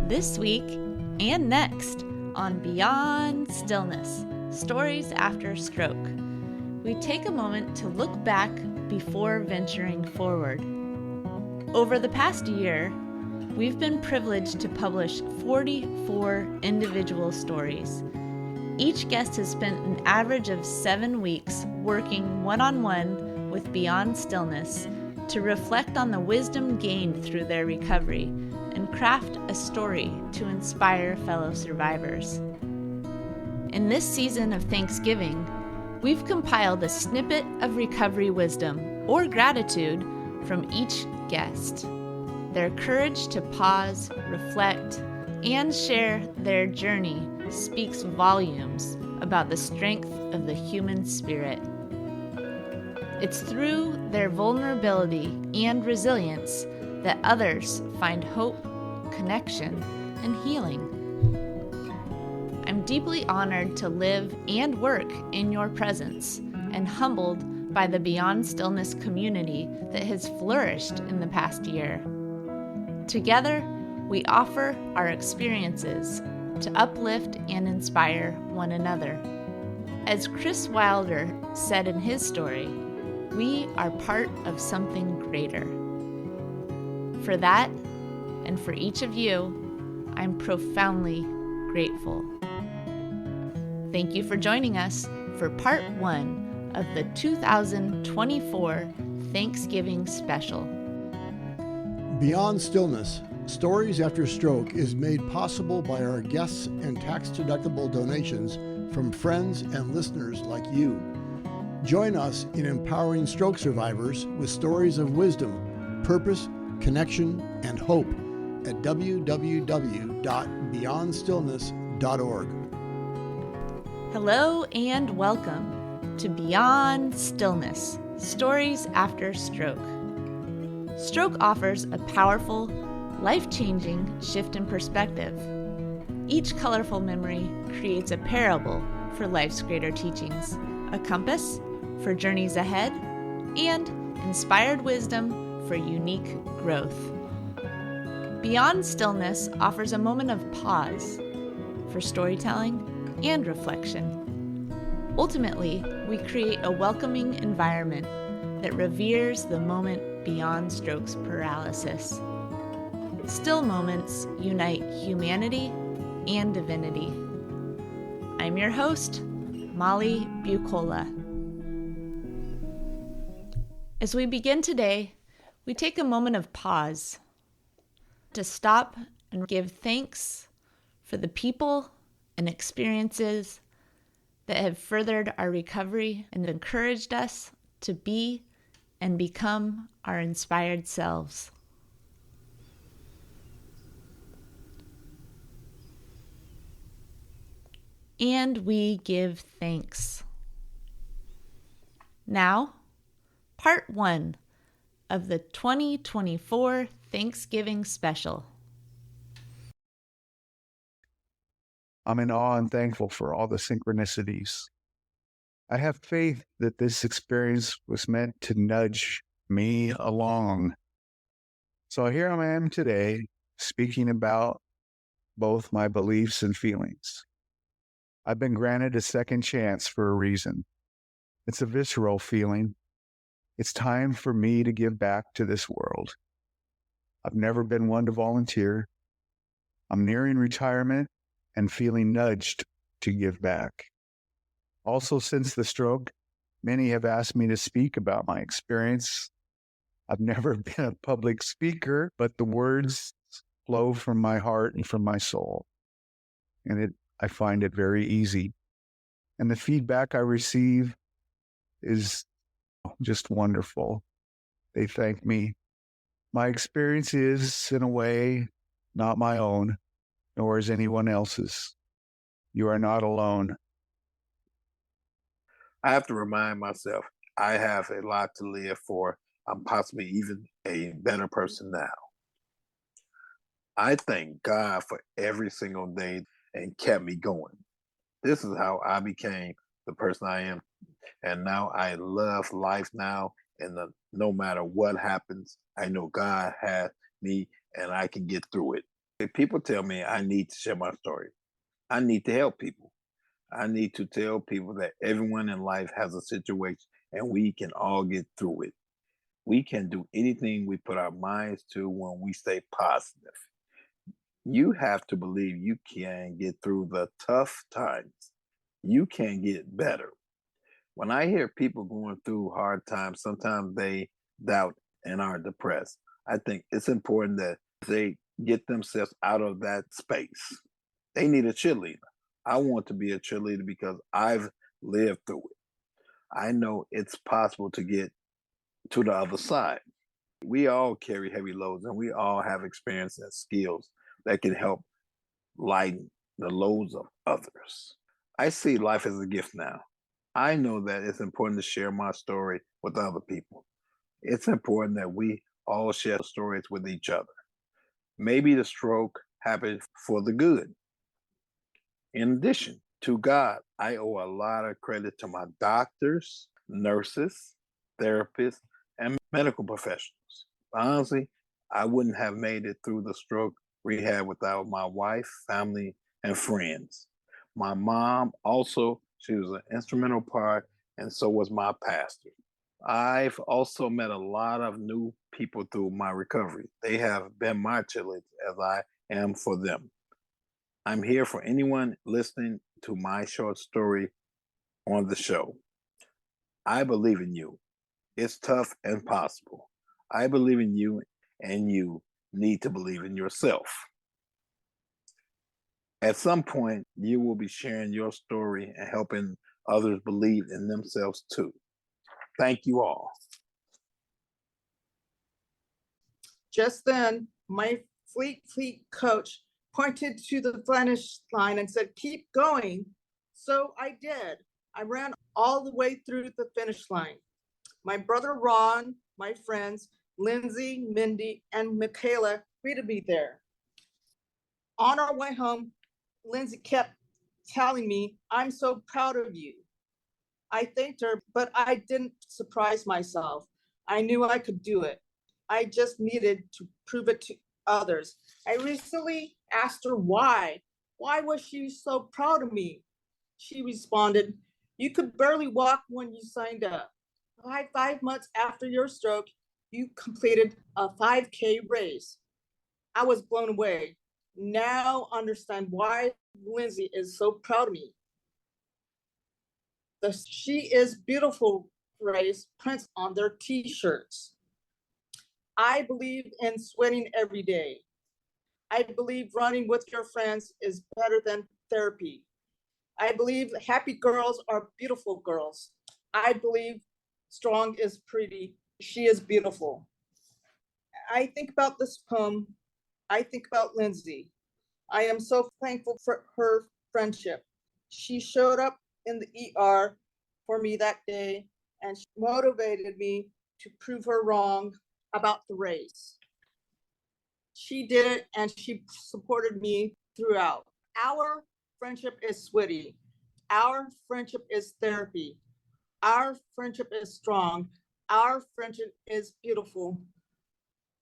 This week and next on Beyond Stillness, Stories After Stroke, we take a moment to look back before venturing forward. Over the past year, we've been privileged to publish 44 individual stories. Each guest has spent an average of 7 weeks working one-on-one with Beyond Stillness to reflect on the wisdom gained through their recovery and craft a story to inspire fellow survivors. In this season of Thanksgiving, we've compiled a snippet of recovery wisdom or gratitude from each guest. Their courage to pause, reflect, and share their journey speaks volumes about the strength of the human spirit. It's through their vulnerability and resilience that others find hope, connection, and healing. I'm deeply honored to live and work in your presence and humbled by the Beyond Stillness community that has flourished in the past year. Together, we offer our experiences to uplift and inspire one another. As Chris Wilder said in his story, we are part of something greater. For that, and for each of you, I'm profoundly grateful. Thank you for joining us for part 1 of the 2024 Thanksgiving special. Beyond Stillness, Stories After Stroke is made possible by our guests and tax-deductible donations from friends and listeners like you. Join us in empowering stroke survivors with stories of wisdom, purpose, connection, and hope at www.beyondstillness.org. Hello and welcome to Beyond Stillness, Stories After Stroke. Stroke offers a powerful, life-changing shift in perspective. Each colorful memory creates a parable for life's greater teachings, a compass for journeys ahead, and inspired wisdom for unique growth. Beyond Stillness offers a moment of pause for storytelling and reflection. Ultimately, we create a welcoming environment that reveres the moment beyond stroke's paralysis. Still moments unite humanity and divinity. I'm your host, Molly Bucola. As we begin today, we take a moment of pause to stop and give thanks for the people and experiences that have furthered our recovery and encouraged us to be and become our inspired selves. And we give thanks. Now, part 1 of the 2024 Thanksgiving special. I'm in awe and thankful for all the synchronicities. I have faith that this experience was meant to nudge me along. So here I am today, speaking about both my beliefs and feelings. I've been granted a second chance for a reason. It's a visceral feeling. It's time for me to give back to this world. I've never been one to volunteer. I'm nearing retirement and feeling nudged to give back. Also, since the stroke, many have asked me to speak about my experience. I've never been a public speaker, but the words flow from my heart and from my soul. And I find it very easy. And the feedback I receive is just wonderful. They thank me. My experience is, in a way, not my own, nor is anyone else's. You are not alone. I have to remind myself I have a lot to live for. I'm possibly even a better person now. I thank God for every single day and kept me going. This is how I became the person I am. And now I love life now. And no matter what happens, I know God has me and I can get through it. If people tell me I need to share my story, I need to help people. I need to tell people that everyone in life has a situation and we can all get through it. We can do anything we put our minds to when we stay positive. You have to believe you can get through the tough times. You can get better. When I hear people going through hard times, sometimes they doubt and are depressed. I think it's important that they get themselves out of that space. They need a cheerleader. I want to be a cheerleader because I've lived through it. I know it's possible to get to the other side. We all carry heavy loads and we all have experience and skills that can help lighten the loads of others. I see life as a gift now. I know that it's important to share my story with other people. It's important that we all share stories with each other. Maybe the stroke happened for the good. In addition to God, I owe a lot of credit to my doctors, nurses, therapists, and medical professionals. Honestly, I wouldn't have made it through the stroke rehab without my wife, family, and friends. My mom also, she was an instrumental part, and so was my pastor. I've also met a lot of new people through my recovery. They have been my cheerleaders as I am for them. I'm here for anyone listening to my short story on the show. I believe in you. It's tough and possible. I believe in you, and you need to believe in yourself. At some point, you will be sharing your story and helping others believe in themselves too. Thank you all. Just then, my fleet coach pointed to the finish line and said, "Keep going." So I did. I ran all the way through the finish line. My brother Ron, my friends, Lindsay, Mindy, and Michaela greeted me there. On our way home, Lindsay kept telling me, "I'm so proud of you." I thanked her, but I didn't surprise myself. I knew I could do it. I just needed to prove it to others. I recently asked her why. Why was she so proud of me? She responded, "You could barely walk when you signed up. 5 months after your stroke, you completed a 5K race." I was blown away. Now understand why Lindsay is so proud of me. The "She is Beautiful" race prints on their t-shirts. I believe in sweating every day. I believe running with your friends is better than therapy. I believe happy girls are beautiful girls. I believe strong is pretty. She is beautiful. I think about this poem. I think about Lindsay. I am so thankful for her friendship. She showed up in the ER for me that day, and she motivated me to prove her wrong about the race. She did it, and she supported me throughout. Our friendship is sweaty. Our friendship is therapy. Our friendship is strong. Our friendship is beautiful.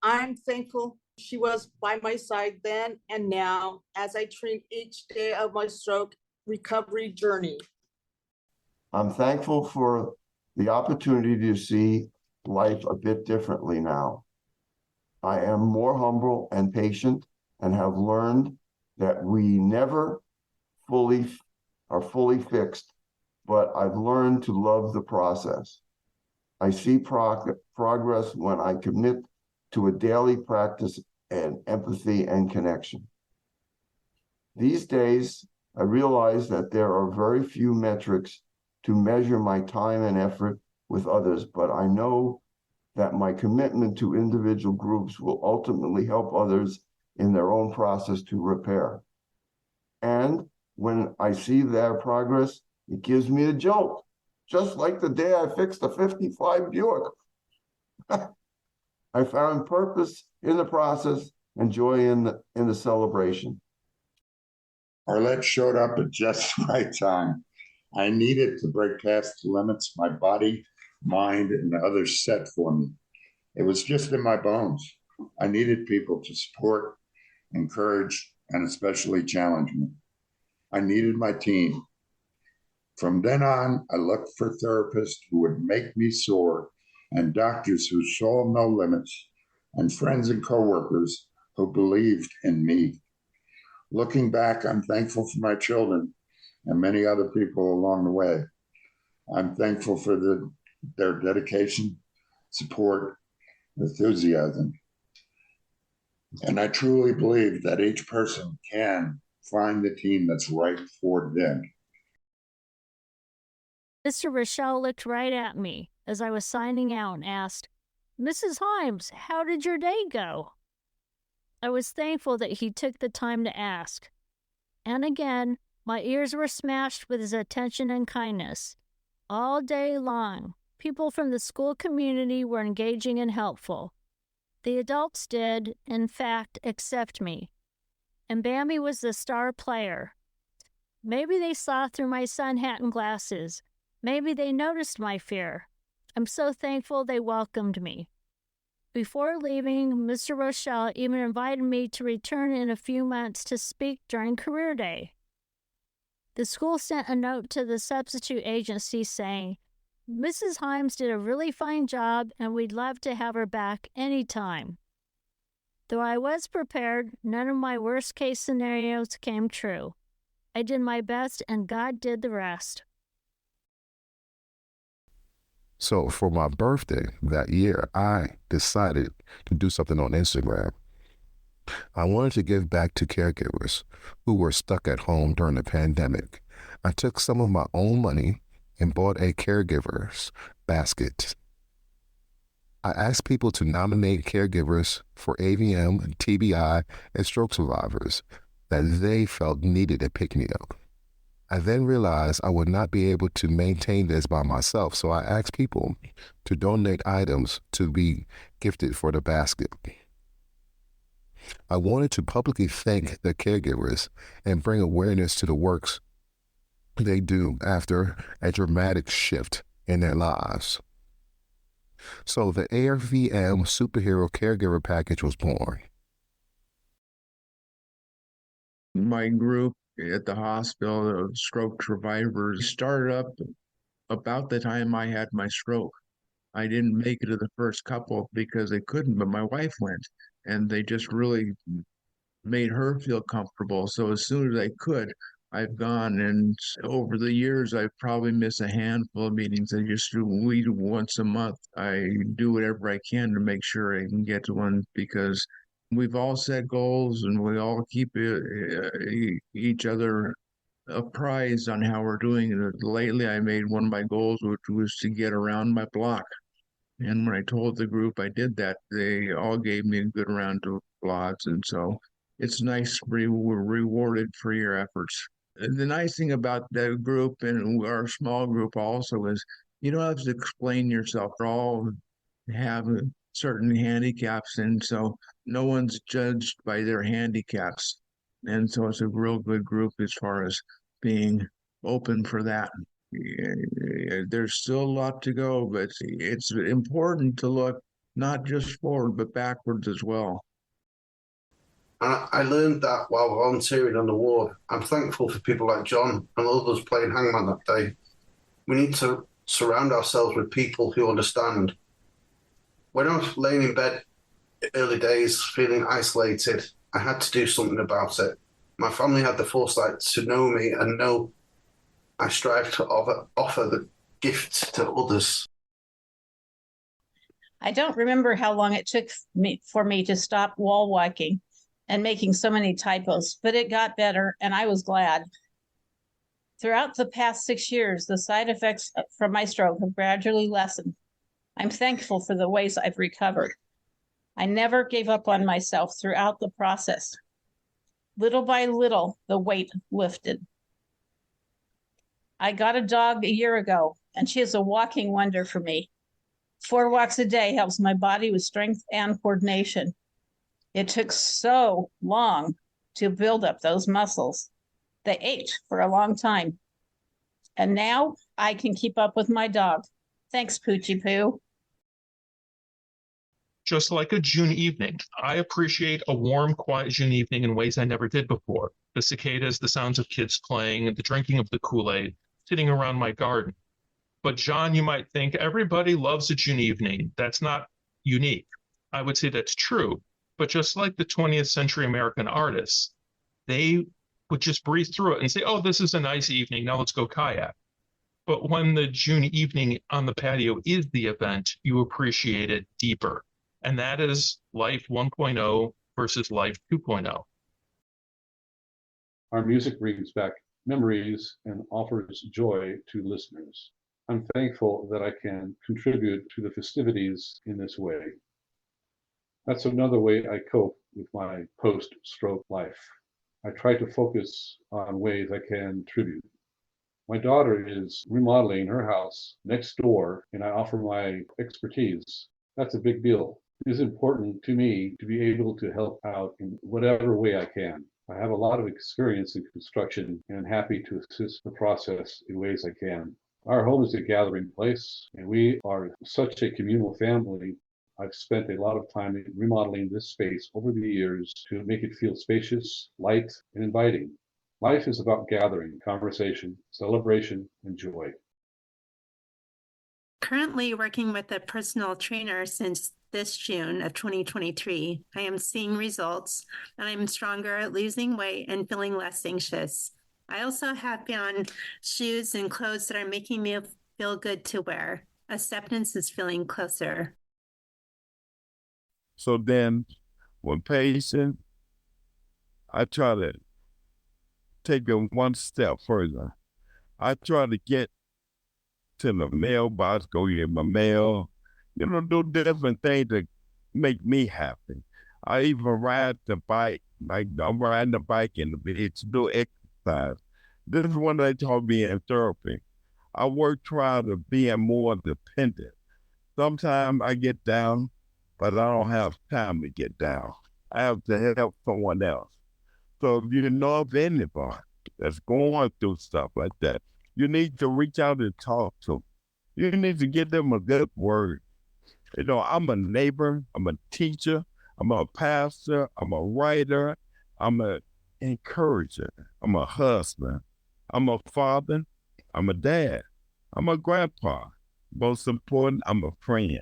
I'm thankful she was by my side then and now as I treat each day of my stroke recovery journey. I'm thankful for the opportunity to see life a bit differently now. I am more humble and patient and have learned that we never are fully fixed, but I've learned to love the process. I see progress when I commit to a daily practice and empathy and connection. These days, I realize that there are very few metrics to measure my time and effort with others, but I know that my commitment to individual groups will ultimately help others in their own process to repair. And when I see their progress, it gives me a jolt, just like the day I fixed a 55 Buick. I found purpose in the process and joy in the celebration. Arlette showed up at just the right time. I needed to break past the limits my body, mind, and others set for me. It was just in my bones. I needed people to support encouraged, and especially challenged me. I needed my team. From then on, I looked for therapists who would make me soar, and doctors who saw no limits, and friends and coworkers who believed in me. Looking back, I'm thankful for my children and many other people along the way. I'm thankful for their dedication, support, enthusiasm. And I truly believe that each person can find the team that's right for them. Mr. Rochelle looked right at me as I was signing out and asked, "Mrs. Himes, how did your day go?" I was thankful that he took the time to ask. And again, my ears were smashed with his attention and kindness. All day long, people from the school community were engaging and helpful. The adults did, in fact, accept me. And Bambi was the star player. Maybe they saw through my Manhattan glasses. Maybe they noticed my fear. I'm so thankful they welcomed me. Before leaving, Mr. Rochelle even invited me to return in a few months to speak during Career Day. The school sent a note to the substitute agency saying, "Mrs. Himes did a really fine job and we'd love to have her back anytime." Though I was prepared, none of my worst-case scenarios came true. I did my best and God did the rest. So for my birthday that year, I decided to do something on Instagram. I wanted to give back to caregivers who were stuck at home during the pandemic. I took some of my own money and bought a caregiver's basket. I asked people to nominate caregivers for AVM, TBI, and stroke survivors that they felt needed a pick-me-up. I then realized I would not be able to maintain this by myself, so I asked people to donate items to be gifted for the basket. I wanted to publicly thank the caregivers and bring awareness to the works they do after a dramatic shift in their lives. So the ARVM Superhero Caregiver Package was born. My group at the hospital of stroke survivors started up about the time I had my stroke. I didn't make it to the first couple because they couldn't, but my wife went, and they just really made her feel comfortable. So as soon as I could, I've gone, and over the years, I've probably missed a handful of meetings. I just meet once a month. I do whatever I can to make sure I can get to one because we've all set goals and we all keep each other apprised on how we're doing. Lately, I made one of my goals, which was to get around my block. And when I told the group I did that, they all gave me a good round of applause. And so it's nice to be rewarded for your efforts. And the nice thing about that group and our small group also is you don't have to explain yourself. We all have certain handicaps, and so no one's judged by their handicaps. And so it's a real good group as far as being open for that. There's still a lot to go, but it's important to look not just forward, but backwards as well. I learned that while volunteering on the ward. I'm thankful for people like John and others playing hangman that day. We need to surround ourselves with people who understand. When I was laying in bed early days, feeling isolated, I had to do something about it. My family had the foresight to know me and know I strive to offer the gift to others. I don't remember how long it took for me to stop wall walking and making so many typos, but it got better and I was glad. Throughout the past 6 years, the side effects from my stroke have gradually lessened. I'm thankful for the ways I've recovered. I never gave up on myself throughout the process. Little by little, the weight lifted. I got a dog a year ago, and she is a walking wonder for me. 4 walks a day helps my body with strength and coordination. It took so long to build up those muscles. They ached for a long time. And now I can keep up with my dog. Thanks, Poochie Poo. just like a June evening. I appreciate a warm, quiet June evening in ways I never did before. The cicadas, the sounds of kids playing, the drinking of the Kool-Aid, sitting around my garden. But John, you might think everybody loves a June evening. That's not unique. I would say that's true. But just like the 20th century American artists, they would just breeze through it and say, oh, this is a nice evening. Now let's go kayak. But when the June evening on the patio is the event, you appreciate it deeper. And that is life 1.0 versus life 2.0. Our music brings back memories and offers joy to listeners. I'm thankful that I can contribute to the festivities in this way. That's another way I cope with my post-stroke life. I try to focus on ways I can contribute. My daughter is remodeling her house next door, and I offer my expertise. That's a big deal. It is important to me to be able to help out in whatever way I can. I have a lot of experience in construction, and I'm happy to assist the process in ways I can. Our home is a gathering place, and we are such a communal family. I've spent a lot of time remodeling this space over the years to make it feel spacious, light, and inviting. Life is about gathering, conversation, celebration, and joy. Currently working with a personal trainer since this June of 2023, I am seeing results, and I'm stronger at losing weight and feeling less anxious. I also have found shoes and clothes that are making me feel good to wear. Acceptance is feeling closer. So then, when patient, I try to take it one step further. I try to get to the mailbox, go get my mail, do different things that make me happy. I even ride the bike, like I'm riding the bike in the beach, do exercise. This is what they taught me in therapy. I try to be more independent. Sometimes I get down, but I don't have time to get down. I have to help someone else. So if you know of anybody that's going through stuff like that, you need to reach out and talk to them. You need to give them a good word. I'm a neighbor, I'm a teacher, I'm a pastor, I'm a writer, I'm an encourager, I'm a husband, I'm a father, I'm a dad, I'm a grandpa. Most important, I'm a friend.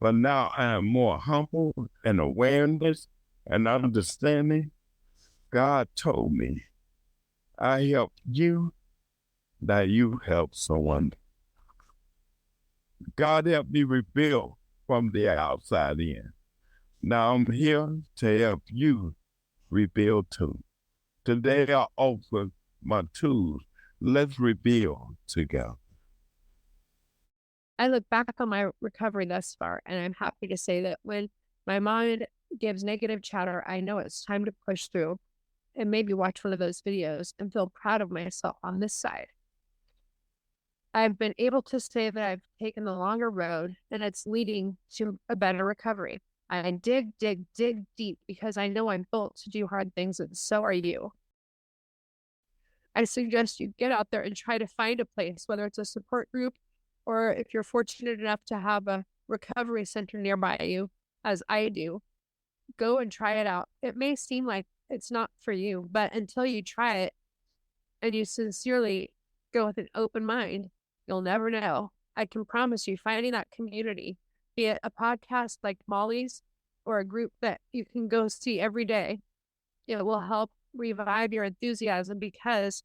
But now I am more humble and awareness and understanding. God told me, I help you, that you help someone. God helped me rebuild from the outside in. Now I'm here to help you rebuild too. Today I offer my tools. Let's rebuild together. I look back on my recovery thus far, and I'm happy to say that when my mind gives negative chatter, I know it's time to push through and maybe watch one of those videos and feel proud of myself on this side. I've been able to say that I've taken the longer road, and it's leading to a better recovery. I dig deep because I know I'm built to do hard things, and so are you. I suggest you get out there and try to find a place, whether it's a support group or if you're fortunate enough to have a recovery center nearby you, as I do, go and try it out. It may seem like it's not for you, but until you try it and you sincerely go with an open mind, you'll never know. I can promise you, finding that community, be it a podcast like Molly's or a group that you can go see every day, it will help revive your enthusiasm because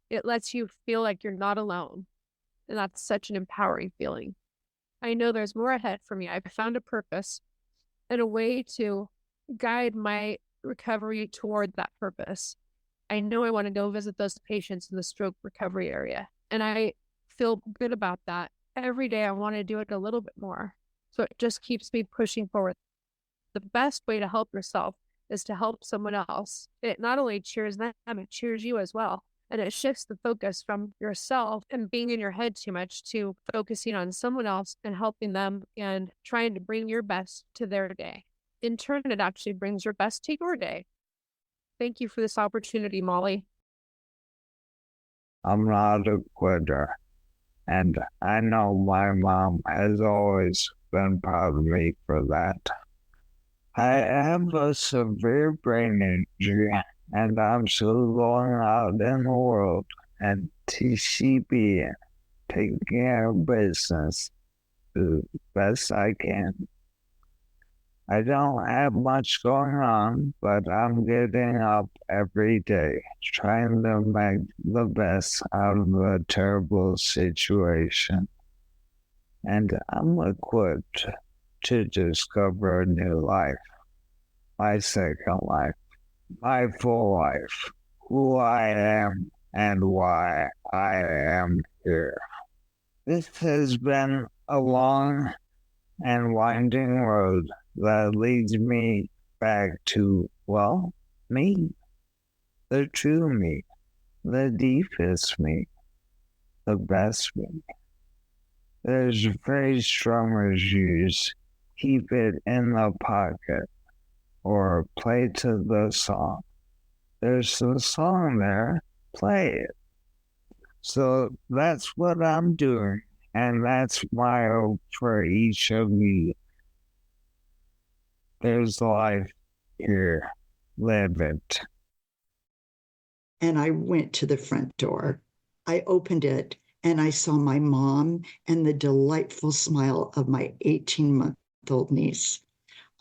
it lets you feel like you're not alone. And that's such an empowering feeling. I know there's more ahead for me. I've found a purpose and a way to guide my recovery toward that purpose. I know I want to go visit those patients in the stroke recovery area. And I feel good about that. Every day I want to do it a little bit more. So it just keeps me pushing forward. The best way to help yourself is to help someone else. It not only cheers them, it cheers you as well. And it shifts the focus from yourself and being in your head too much to focusing on someone else and helping them and trying to bring your best to their day. In turn, it actually brings your best to your day. Thank you for this opportunity, Molly. I'm not a quitter, and I know my mom has always been proud of me for that. I have a severe brain injury, and I'm still going out in the world and TCB, taking care of business the best I can. I don't have much going on, but I'm getting up every day, trying to make the best out of a terrible situation. And I'm equipped to discover a new life, my second life, my full life, who I am and why I am here. This has been a long and winding road that leads me back to, well, me, the true me, the deepest me, the best me. There's a phrase drummers use, keep it in the pocket, or play to the song. There's the song there, play it. So that's what I'm doing, and that's my hope for each of you. There's life here, live it. And I went to the front door. I opened it, and I saw my mom and the delightful smile of my 18-month-old niece.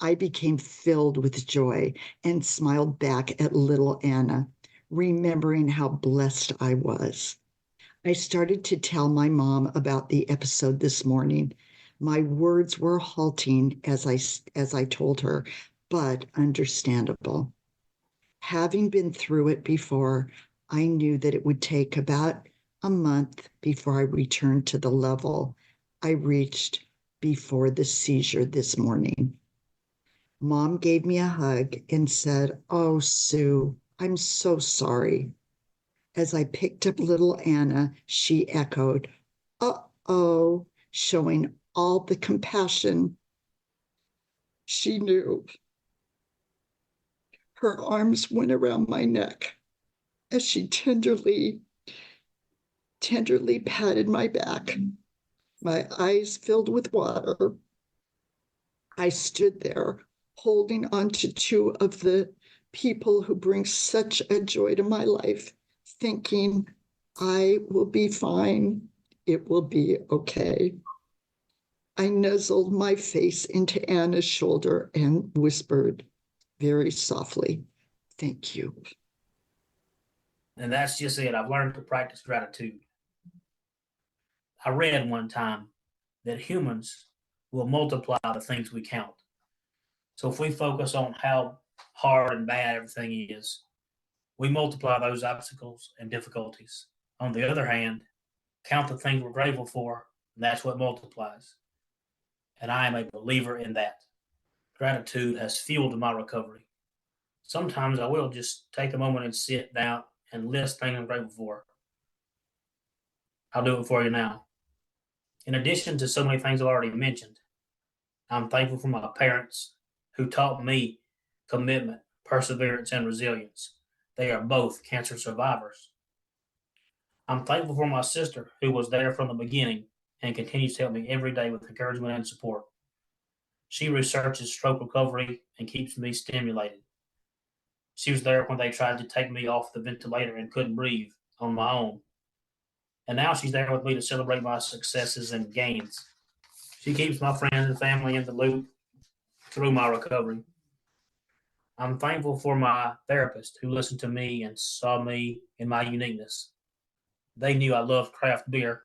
I became filled with joy and smiled back at little Anna, remembering how blessed I was. I started to tell my mom about the episode this morning. My words were halting as I told her, but understandable. Having been through it before, I knew that it would take about a month before I returned to the level I reached before the seizure this morning. Mom gave me a hug and said, "Oh, Sue, I'm so sorry." As I picked up little Anna, she echoed, "Uh-oh," showing all the compassion she knew. Her arms went around my neck as she tenderly patted my back. My eyes filled with water. I stood there holding on to two of the people who bring such a joy to my life, thinking, I will be fine. It will be okay. I nuzzled my face into Anna's shoulder and whispered very softly, "Thank you." And that's just it. I've learned to practice gratitude. I read one time that humans will multiply the things we count. So if we focus on how hard and bad everything is, we multiply those obstacles and difficulties. On the other hand, count the things we're grateful for, and that's what multiplies. And I am a believer in that. Gratitude has fueled my recovery. Sometimes I will just take a moment and sit down and list things I'm grateful for. I'll do it for you now. In addition to so many things I've already mentioned, I'm thankful for my parents who taught me commitment, perseverance, and resilience. They are both cancer survivors. I'm thankful for my sister who was there from the beginning and continues to help me every day with encouragement and support. She researches stroke recovery and keeps me stimulated. She was there when they tried to take me off the ventilator and couldn't breathe on my own. And now she's there with me to celebrate my successes and gains. She keeps my friends and family in the loop through my recovery. I'm thankful for my therapist who listened to me and saw me in my uniqueness. They knew I loved craft beer.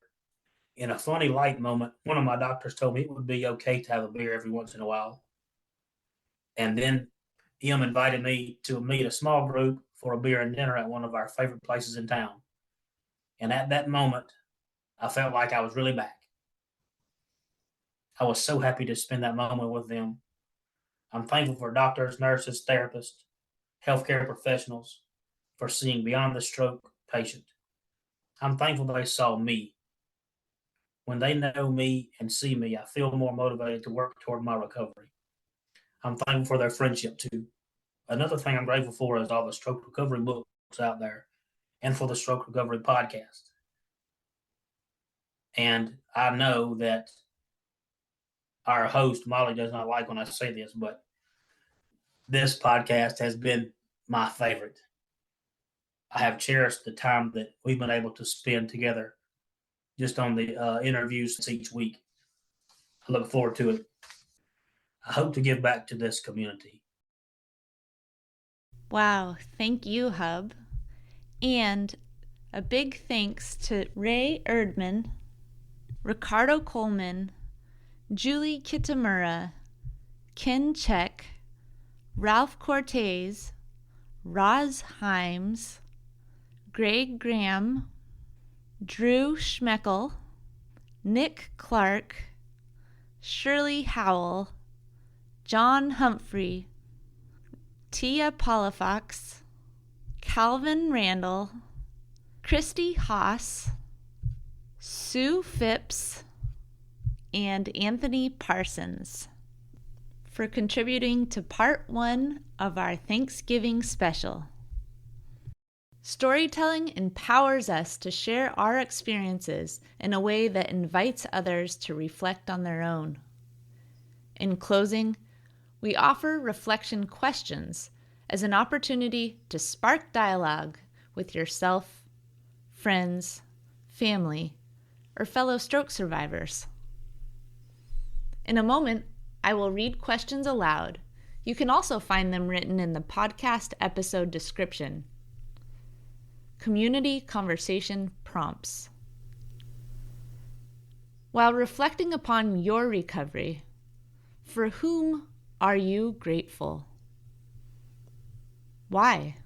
In a funny light moment, one of my doctors told me it would be okay to have a beer every once in a while. And then Em invited me to meet a small group for a beer and dinner at one of our favorite places in town. And at that moment, I felt like I was really back. I was so happy to spend that moment with them. I'm thankful for doctors, nurses, therapists, healthcare professionals for seeing beyond the stroke patient. I'm thankful they saw me. When they know me and see me, I feel more motivated to work toward my recovery. I'm thankful for their friendship too. Another thing I'm grateful for is all the stroke recovery books out there and for the stroke recovery podcast. And I know that our host, Molly, does not like when I say this, but this podcast has been my favorite. I have cherished the time that we've been able to spend together just on the interviews each week. I look forward to it. I hope to give back to this community. Wow, thank you, Hub. And a big thanks to Ray Erdman, Ricardo Coleman, Julie Kitamura, Ken Check, Ralph Cortez, Roz Himes, Greg Graham, Drew Schmeckel, Nick Clark, Shirley Howell, John Humphrey, Tia Palafox, Calvin Randall, Christy Haas, Sue Phipps, and Anthony Parsons for contributing to part 1 of our Thanksgiving special. Storytelling empowers us to share our experiences in a way that invites others to reflect on their own. In closing, we offer reflection questions as an opportunity to spark dialogue with yourself, friends, family, or fellow stroke survivors. In a moment, I will read questions aloud. You can also find them written in the podcast episode description. Community conversation prompts. While reflecting upon your recovery, for whom are you grateful? Why?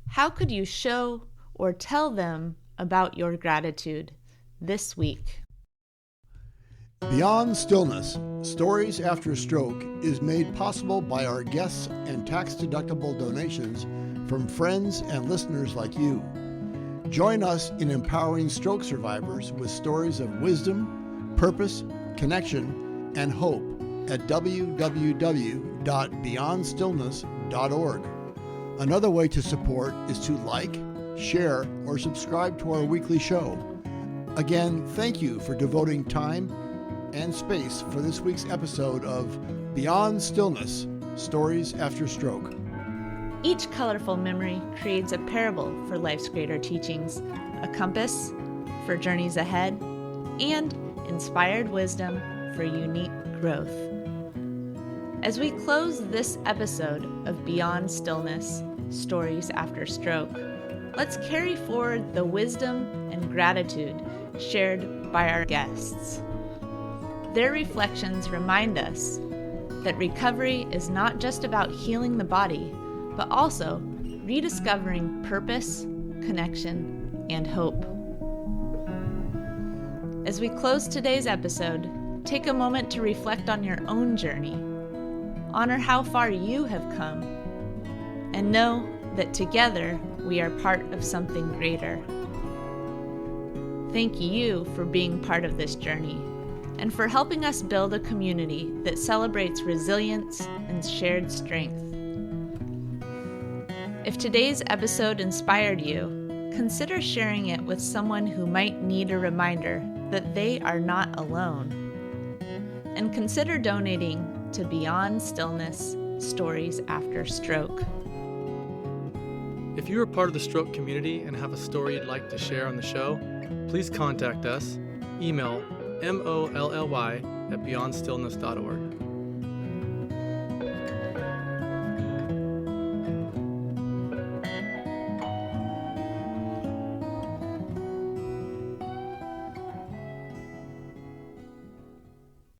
How could you show or tell them about your gratitude this week? Beyond Stillness, Stories After Stroke is made possible by our guests and tax-deductible donations from friends and listeners like you. Join us in empowering stroke survivors with stories of wisdom, purpose, connection, and hope at www.beyondstillness.org. Another way to support is to like, share, or subscribe to our weekly show. Again, thank you for devoting time and space for this week's episode of Beyond Stillness, Stories After Stroke. Each colorful memory creates a parable for life's greater teachings, a compass for journeys ahead, and inspired wisdom for unique growth. As we close this episode of Beyond Stillness, Stories After Stroke, let's carry forward the wisdom and gratitude shared by our guests. Their reflections remind us that recovery is not just about healing the body, but also rediscovering purpose, connection, and hope. As we close today's episode, take a moment to reflect on your own journey. Honor how far you have come, and know that together we are part of something greater. Thank you for being part of this journey and for helping us build a community that celebrates resilience and shared strength. If today's episode inspired you, consider sharing it with someone who might need a reminder that they are not alone. And consider donating to Beyond Stillness, Stories After Stroke. If you are part of the stroke community and have a story you'd like to share on the show, please contact us. Email molly@beyondstillness.org.